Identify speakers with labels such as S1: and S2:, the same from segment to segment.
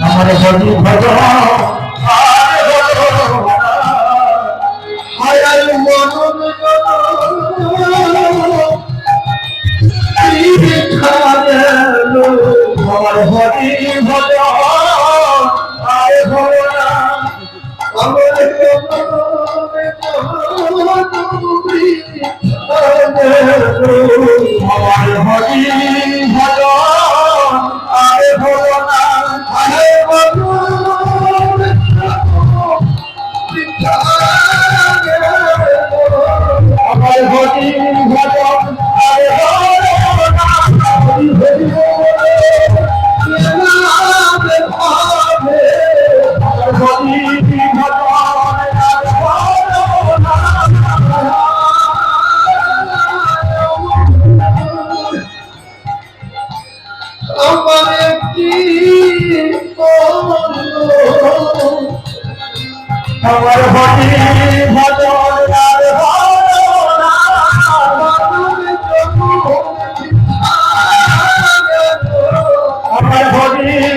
S1: আমার হরি ভজন হায়াল মনন আমার হরি ভজন আয় ভগবান আমার হরি ভজন আয় ভগবান আয় ভগবান আমার হরি ভজন আয় আমার একটি আমার হরি ভজন আর আমার হরি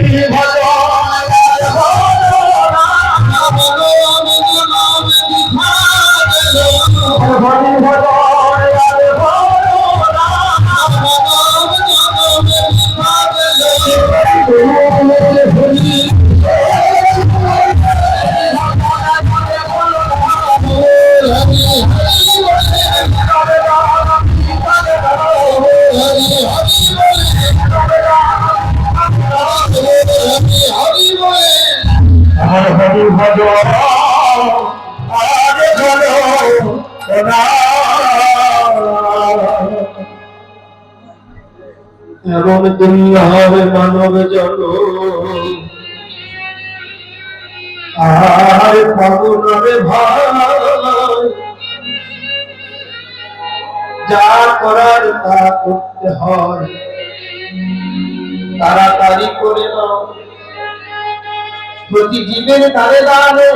S1: এবং দুনিয়ার মানব জন আর ফাগুনরে ভাই যা করার তা করতে হয় তাড়াতাড়ি করে নাও প্রতি জীবের দাঁড়ে দাঁড়ে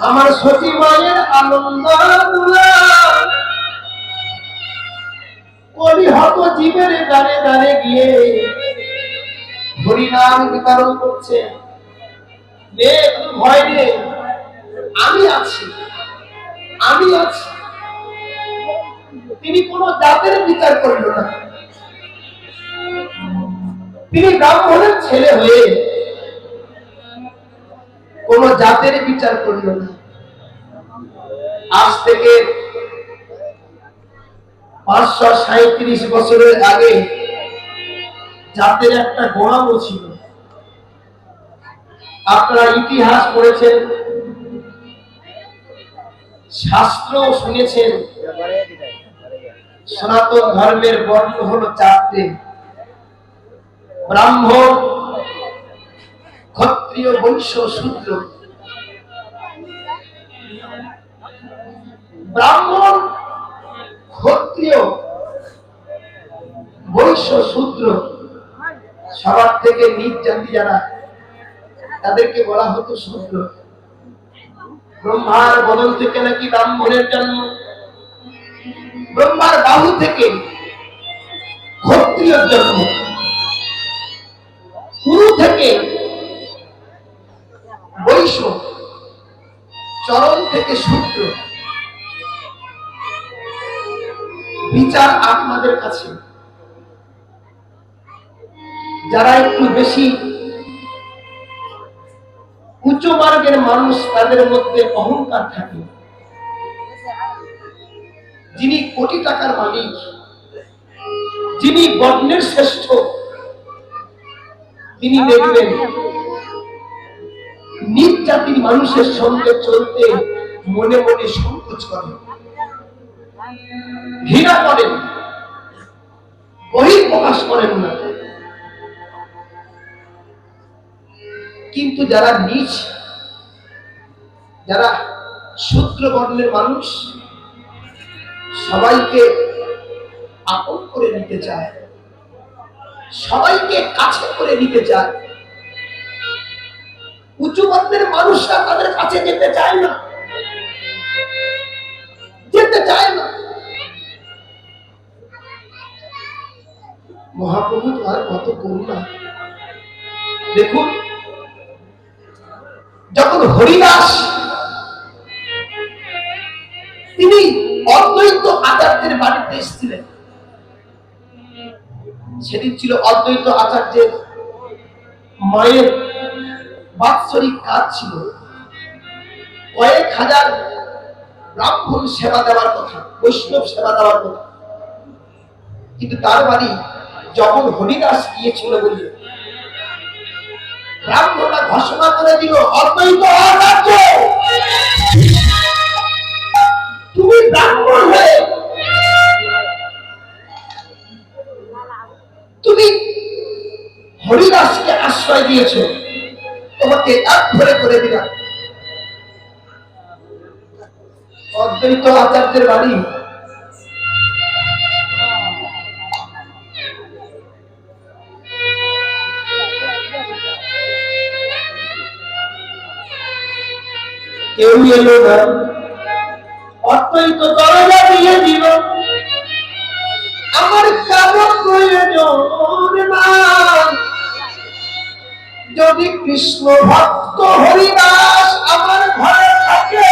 S1: আমার সতী মায়ের আনন্দ অবিহত জীবের দাঁড়ে দাঁড়ে গিয়ে হরিনাম বিতরণ করছে ভয় নেই আমি আছি আমি আছি তিনি কোন জাতের বিচার করল না তিনি ব্রাহ্মণের ছেলে হয়ে কোন জাতের বিচার করল না আজ থেকে 537 বছরের আগে জাতের একটা গৌরব ছিল আপনারা ইতিহাস পড়েছেন শাস্ত্র শুনেছেন সনাতন ধর্মের বর্ণ হলো 4টে ব্রাহ্মণ ক্ষত্রিয় বৈশ্য শূদ্র ব্রাহ্মণ ক্ষত্রিয় বৈশ্য শূদ্র সবার থেকে নিচ জাতি যারা তাদেরকে বলা হতো শূদ্র ব্রহ্মার বদন থেকে নাকি ব্রাহ্মণের জন্ম ব্রহ্মার বাহু থেকে ক্ষত্রিয়ের জন্ম গুরু থেকে বৈশ্য চরণ থেকে শূদ্র বিচার আপনাদের কাছে যারা একটু বেশি উচ্চ মার্গের মানুষ তাদের মধ্যে অহংকার থাকে যিনি কোটি টাকার মালিক যিনি বর্ণের শ্রেষ্ঠ তিনি দেখবেন নিজ জাতির মানুষের সঙ্গে চলতে মনে মনে সংকোচ করেন ঘৃণা করেন বহিঃপ্রকাশ করেন না কিন্তু যারা নিচ যারা শূদ্র বর্ণের মানুষ সবাইকে আপন করে নিতে চায় সবাইকে কাছে করে নিতে চায় উঁচু বর্ণের মানুষরা তাদের কাছে যেতে চায় না মহাপ্রভু আর কত করুণা। দেখুন, যখন হরিদাস তিনি অদ্বৈত আচার্যের বাড়িতে এসেছিলেন, সেদিন ছিল অদ্বৈত আচার্যের মায়ের বাৎসরিক কাজ ছিল। কয়েক হাজার ব্রাহ্মণ সেবা দেওয়ার কথা, বৈষ্ণব সেবা দেওয়ার কথা, কিন্তু তার বাড়ি যখন হরিদাস গিয়েছিল বলে ব্রাহ্মণরা ঘোষণা করে দিল, অদ্বৈত আচার্য তুমি ব্রাহ্মণ হয়ে তুমি হরিদাসকে আশ্রয় দিয়েছ, তোমাকে এক ধরে করে দিলাম। অদ্বৈত আচার্যের বাড়ি কেউ এলো না, অদ্বৈত দরজা দিয়ে দিল, আমার কারো প্রয়োজন না, যদি কৃষ্ণ ভক্ত হরিদাস আমার ঘরে থাকে,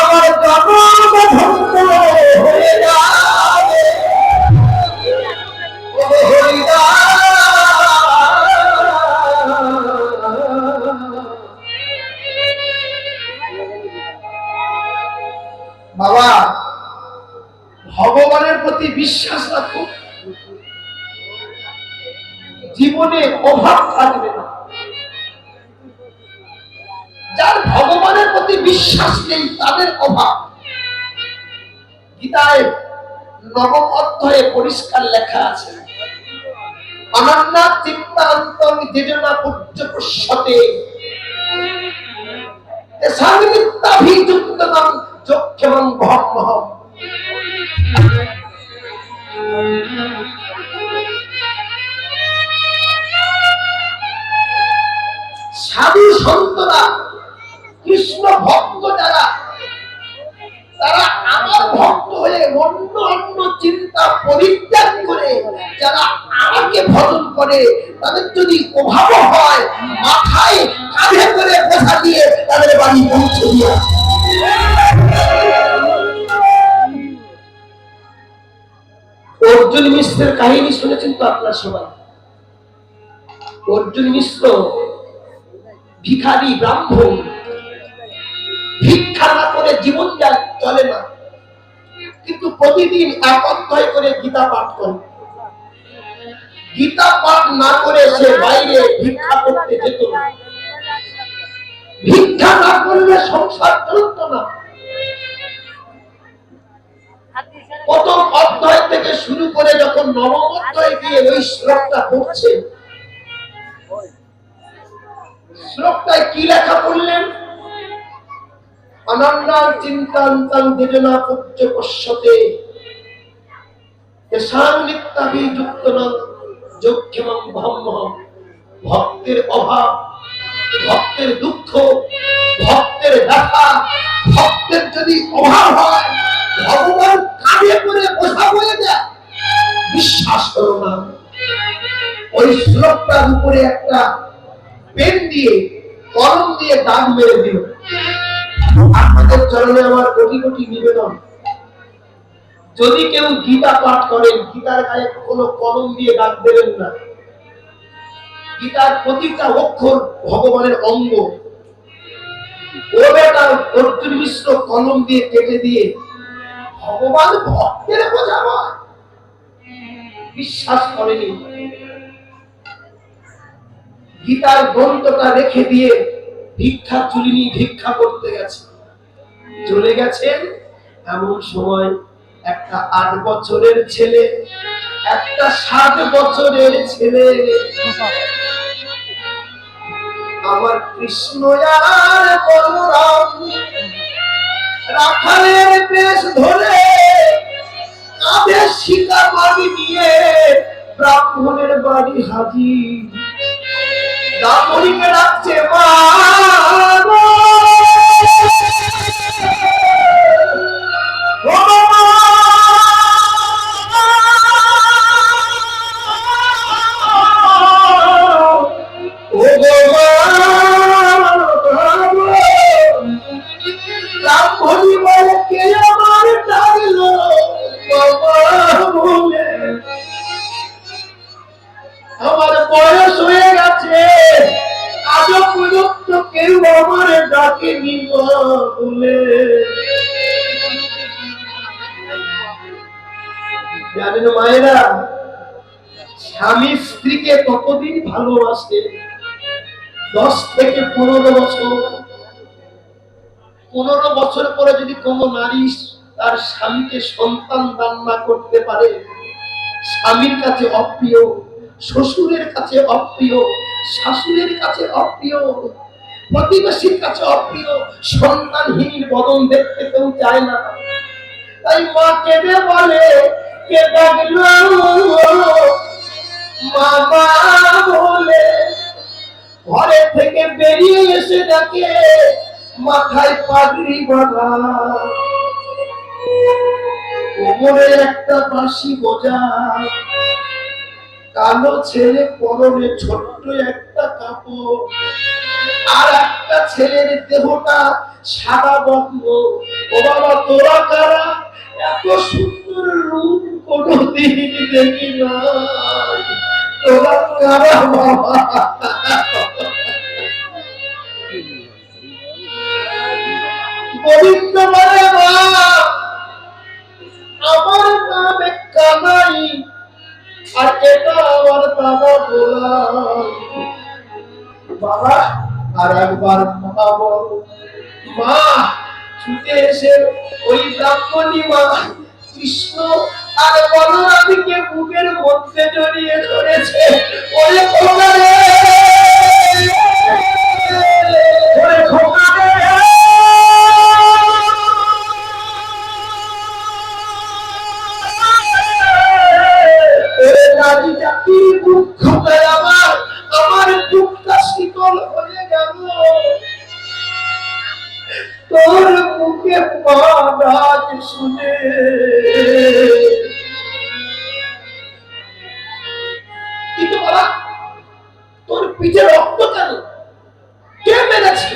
S1: আমার জনম ভক্ত হয়ে যাবে। বাবা, ভগবানের প্রতি বিশ্বাস রাখো, জীবনে অভাব থাকবে না। যার ভগবানের প্রতি বিশ্বাস নেই তাদের অভাব। গীতায় নবম অধ্যায়ে পরিষ্কার লেখা আছে, অনন্যা চিত্তান্তং যোজনা পূজ্যপশ্যতে তেষামিত্তাভিযুক্তং যোগ্যমং ভক্তহম। সাধু সন্তরা, কৃষ্ণ ভক্ত যারা, তারা আমার ভক্ত হয়ে অন্য অন্য চিন্তা পরিত্যাগ করে যারা আমাকে ভজন করে, তাদের যদি অভাব হয় মাথায় কাঁধে করে বোঝা দিয়ে তাদের বাড়ি পৌঁছে দিয়ে। অর্জুন মিশ্রের কাহিনী শুনেছেন তো আপনার সবাই। অর্জুন মিশ্র ভিখারি ব্রাহ্মণ, ভিক্ষা না করে জীবন চলে না, কিন্তু প্রতিদিন এক অধ্যায় করে গীতা পাঠ করে। গীতা পাঠ না করে সে বাইরে ভিক্ষা করতে যেত না। ভিক্ষা না করলে সংসার চলত না। প্রথম অধ্যায় থেকে শুরু করে যখন নবম অধ্যায় গিয়ে ওই শ্লোকটা পড়ছে, শ্লোকটায় কি লেখা পড়লেন? অনন্যা চিন্তান্তং যোজনা পূজ্যপশ্যতে তেষাং নিত্যাভিযুক্তং যোগ্যমং ভক্তহম। ভক্তের অভাব, ভক্তের দুঃখ, ভক্তের ব্যথা, ভক্তের যদি অভাব হয় ভগবান কাঁধে করে বোঝা বয়ে দেয়। বিশ্বাস করো না, ওই শ্লোকটার উপরে একটা পেন দিয়ে কলম দিয়ে দাগ মেরে দিল। আপনাদের চরণে আমার কোটি কোটি নিবেদন, যদি কেউ গীতা পাঠ করেন গীতার গায়ে কোনো কলম দিয়ে দাগ দেবেন না। গীতার প্রতিটা অক্ষর ভগবানের অঙ্গ। ও বেটা, অর্জুন মিশ্র কলম দিয়ে কেটে দিয়ে ভগবান ভক্তের বোঝাবো, বিশ্বাস করেনি। গীতার গ্রন্থটা রেখে দিয়ে ভিক্ষা চুলিনি ভিক্ষা করতে গেছে। চলে গেছেন এমন সময় একটা 8 বছরের ছেলে, একটা 7 বছরের ছেলে, আমার কৃষ্ণ আর বলরাম রাখালের বেশ ধরে কাঁধে শিকা বাড়ি নিয়ে ব্রাহ্মণের বাড়ি হাজির। ব্রাহ্মণীকে ডাকছে, মা আমাকে নিবা বলে। জানেন মায়েরা, স্বামী স্ত্রীকে ততদিন ভালোবাসে 10 থেকে 15 বছর। 15 বছর পরে যদি কোনো নারী তার স্বামীকে সন্তান দান না করতে পারে, স্বামীর কাছে অপ্রিয়, শ্বশুরের কাছে অপ্রিয়, শাশুড়ির কাছে অপ্রিয়, প্রতিবেশীর কাছে অপ্রিয়, সন্তানহীন বদন দেখতে কেউ চায় না। তাই মা কেঁদে বলে, কে ডাকলো মামা বলে, ঘরে থেকে বেরিয়ে এসে ডাকে মাথায় পাগড়ি বাঁধা, কোমরে একটা বাঁশি বোঝা, কালো ছেলে পরনে ছোট্ট একটা কাপড়, আর একটা ছেলের দেহটা সাদা বর্ণ। ও বাবা, তোরা কারা? এত সুন্দর রূপ কোনদিন দেখি না, তোরা কারা বাবা? গোবিন্দ বলে, মা আমার নাম কানাই, আর এটা আমার দাদা বলা। বাবা আর একবার মা বল। মা ছুটে এসে ওই ব্রাহ্মণী মা কৃষ্ণ আর বলরামকে বুকের মধ্যে জড়িয়ে ধরেছে। ওরে খোকা রে, ওরে খোকা রে, আমার বুকটা শীতল হয়ে গেল তোর মুখে ডাক শুনে। কিন্তু বাবা, তোর পিঠে রক্ত কেন? কে মেরেছে?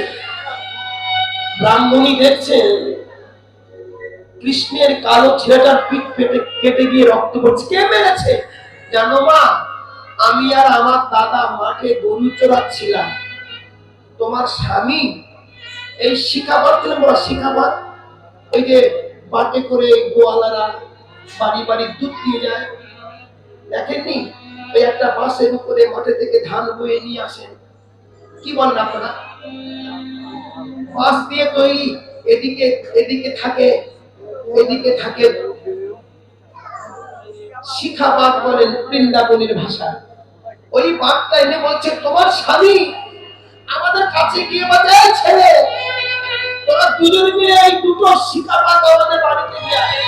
S1: ব্রাহ্মণী দেখছেন কৃষ্ণের কালো ছেলেটার পিঠ কেটে গিয়ে রক্ত পড়ছে। কে মেরেছে জানো মা? আমি আর আমার দাদা মাঠে গরু চড়াচ্ছিলাম। তোমার স্বামী এই শিখাবাদ দিলাম, বড় শিখাবাদ, ওই যে বাটে করে গোয়ালারা বাড়ি বাড়ি দুধ দিয়ে যায়, দেখেননি? ওই একটা বাসের উপরে মাঠে থেকে ধান বয়ে নিয়ে আসেন। কি বলেন আপনারা? বাস দিয়ে তৈরি, এদিকে এদিকে থাকে, এদিকে থাকে শিখাবাদ বলেন বৃন্দাবনের ভাষা। ওই বাঘটা এনে বলছে, তোমার স্বামী আমাদের কাছে গিয়ে বলে, ছেলে তোরা দুজন মিলে এই দুটো শিখাবাদ আমাদের বাড়িতে নিয়ে আয়।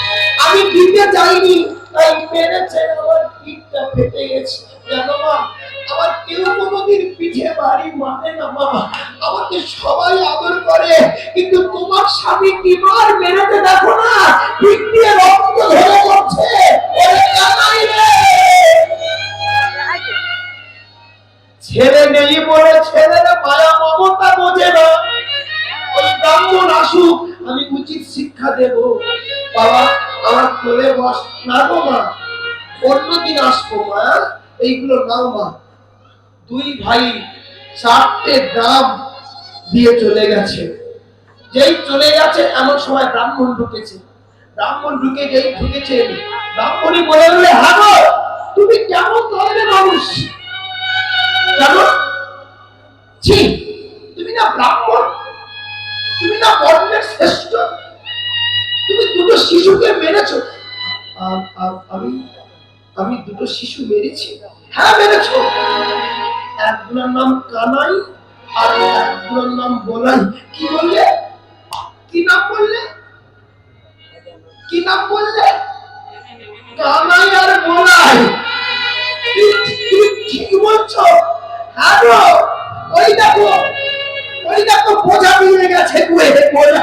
S1: আমি দিতে যাইনি, তাই মেরেছে, আমার পিঠটা ফেটে গেছে। জানো মা, আমার কেউ কোনোদিন পিঠে বাড়ি মানে না মা, আমাকে সবাই আদর করে, কিন্তু তোমার স্বামী কিবার মেরেছে দেখো না, পিঠ দিয়ে রক্ত ধরে পড়ছে। ছেলে নেই বলে ছেলেরা মায়া মমতা বোঝে না। ওই ব্রাহ্মণ আসুক, আমি উচিত শিক্ষা দেব। বাবা আমার কোলে বস। না গো মা, অন্যদিন আসবো মা, এইগুলো নাও মা। দুই ভাই 4টে দাম দিয়ে চলে গেছে। যেই চলে গেছে এমন সময় ব্রাহ্মণ ঢুকেছে। ব্রাহ্মণ ঢুকে যেই ঢুকেছে, ব্রাহ্মণী বলে বলে, হাগো তুমি কেমন ধরনের মানুষ জানো? ছি, তুমি না ব্রাহ্মণ, তুমি না বর্ণের শ্রেষ্ঠ, তুমি দুটো শিশুকে মেরেছো। আমি আমি দুটো শিশু মেরেছি? হ্যাঁ মেরেছো। একজনের নাম কানাই আর একজনের নাম বলাই। কি বললে? কি নাম বললে? কি নাম বললে? কানাই আর বলাই। ঠিক বলছো? হ্যাঁ গো, ওই দেখো বোঝা মিলে গেছে, বোঝা